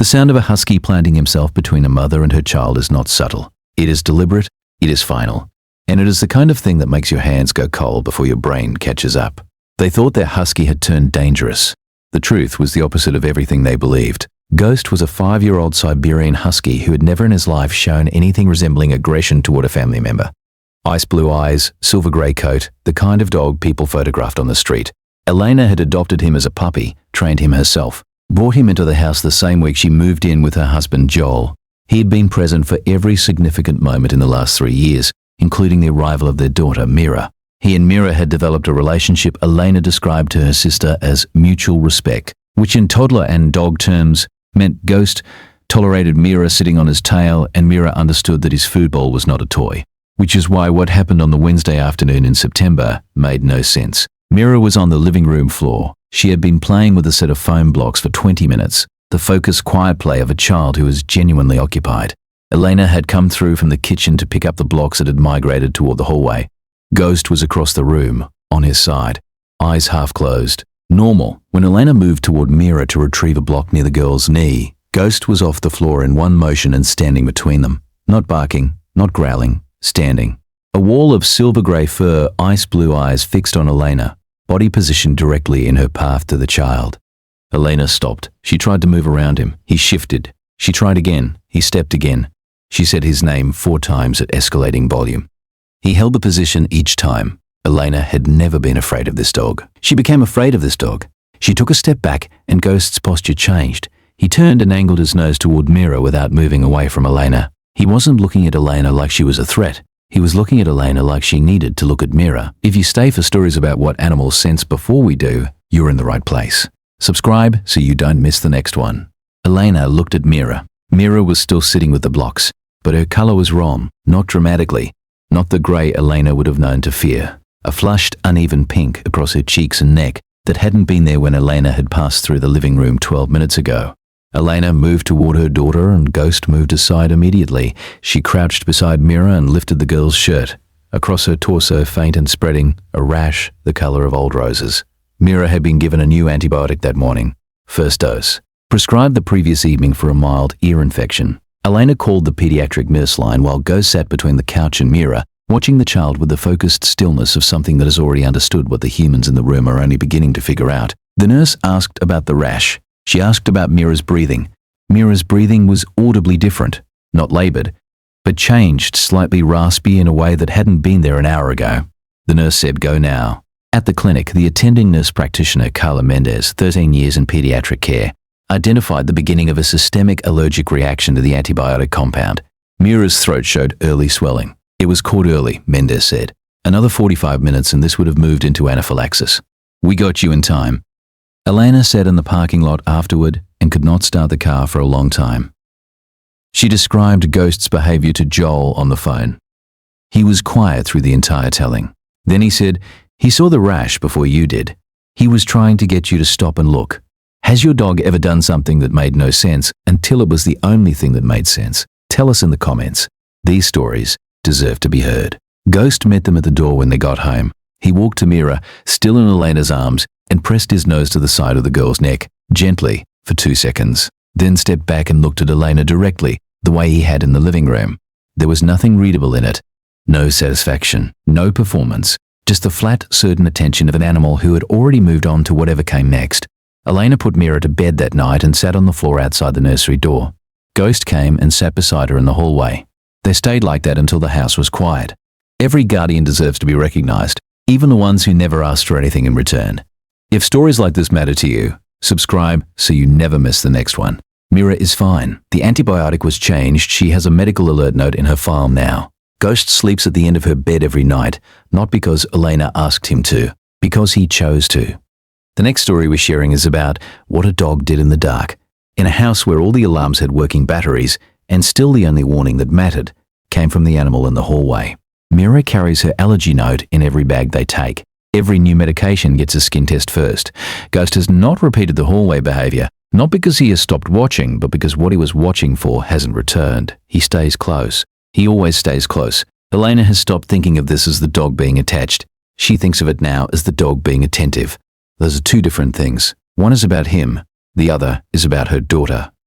The sound of a husky planting himself between a mother and her child is not subtle. It is deliberate, it is final, and it is the kind of thing that makes your hands go cold before your brain catches up. They thought their husky had turned dangerous. The truth was the opposite of everything they believed. Ghost was a 5-year-old Siberian husky who had never in his life shown anything resembling aggression toward a family member. Ice blue eyes, silver grey coat, the kind of dog people photographed on the street. Elena had adopted him as a puppy, trained him herself, brought him into the house the same week she moved in with her husband Joel. He had been present for every significant moment in the last 3 years, including the arrival of their daughter Mira. He and Mira had developed a relationship Elena described to her sister as mutual respect, which in toddler and dog terms meant Ghost tolerated Mira sitting on his tail and Mira understood that his food bowl was not a toy, which is why what happened on the Wednesday afternoon in September made no sense. Mira was on the living room floor. She had been playing with a set of foam blocks for 20 minutes, the focused, quiet play of a child who was genuinely occupied. Elena had come through from the kitchen to pick up the blocks that had migrated toward the hallway. Ghost was across the room, on his side, eyes half closed. Normal. When Elena moved toward Mira to retrieve a block near the girl's knee, Ghost was off the floor in one motion and standing between them. Not barking, not growling, standing. A wall of silver grey fur, ice blue eyes fixed on Elena, body positioned directly in her path to the child. Elena stopped. She tried to move around him. He shifted. She tried again. He stepped again. She said his name 4 times at escalating volume. He held the position each time. Elena had never been afraid of this dog. She became afraid of this dog. She took a step back and Ghost's posture changed. He turned and angled his nose toward Mira without moving away from Elena. He wasn't looking at Elena like she was a threat. He was looking at Elena like she needed to look at Mira. If you stay for stories about what animals sense before we do, you're in the right place. Subscribe so you don't miss the next one. Elena looked at Mira. Mira was still sitting with the blocks, but her color was wrong, not dramatically, not the grey Elena would have known to fear. A flushed, uneven pink across her cheeks and neck that hadn't been there when Elena had passed through the living room 12 minutes ago. Elena moved toward her daughter and Ghost moved aside immediately. She crouched beside Mira and lifted the girl's shirt. Across her torso, faint and spreading, a rash the color of old roses. Mira had been given a new antibiotic that morning. First dose. Prescribed the previous evening for a mild ear infection. Elena called the pediatric nurse line while Ghost sat between the couch and Mira, watching the child with the focused stillness of something that has already understood what the humans in the room are only beginning to figure out. The nurse asked about the rash. She asked about Mira's breathing. Mira's breathing was audibly different, not labored, but changed, slightly raspy in a way that hadn't been there an hour ago. The nurse said, "Go now." At the clinic, the attending nurse practitioner, Carla Mendez, 13 years in pediatric care, identified the beginning of a systemic allergic reaction to the antibiotic compound. Mira's throat showed early swelling. It was caught early, Mendez said. Another 45 minutes and this would have moved into anaphylaxis. "We got you in time," Elena said in the parking lot afterward and could not start the car for a long time. She described Ghost's behavior to Joel on the phone. He was quiet through the entire telling. Then he said, "He saw the rash before you did. He was trying to get you to stop and look. Has your dog ever done something that made no sense until it was the only thing that made sense? Tell us in the comments. These stories deserve to be heard." Ghost met them at the door when they got home. He walked to Mira, still in Elena's arms, and pressed his nose to the side of the girl's neck, gently, for 2 seconds. Then stepped back and looked at Elena directly, the way he had in the living room. There was nothing readable in it. No satisfaction, no performance, just the flat, certain attention of an animal who had already moved on to whatever came next. Elena put Mira to bed that night and sat on the floor outside the nursery door. Ghost came and sat beside her in the hallway. They stayed like that until the house was quiet. Every guardian deserves to be recognized, even the ones who never asked for anything in return. If stories like this matter to you, subscribe so you never miss the next one. Mira is fine. The antibiotic was changed. She has a medical alert note in her file now. Ghost sleeps at the end of her bed every night, not because Elena asked him to, because he chose to. The next story we're sharing is about what a dog did in the dark. In a house where all the alarms had working batteries, and still the only warning that mattered came from the animal in the hallway. Mira carries her allergy note in every bag they take. Every new medication gets a skin test first. Ghost has not repeated the hallway behavior, not because he has stopped watching, but because what he was watching for hasn't returned. He stays close. He always stays close. Elena has stopped thinking of this as the dog being attached. She thinks of it now as the dog being attentive. Those are 2 different things. One is about him. The other is about her daughter.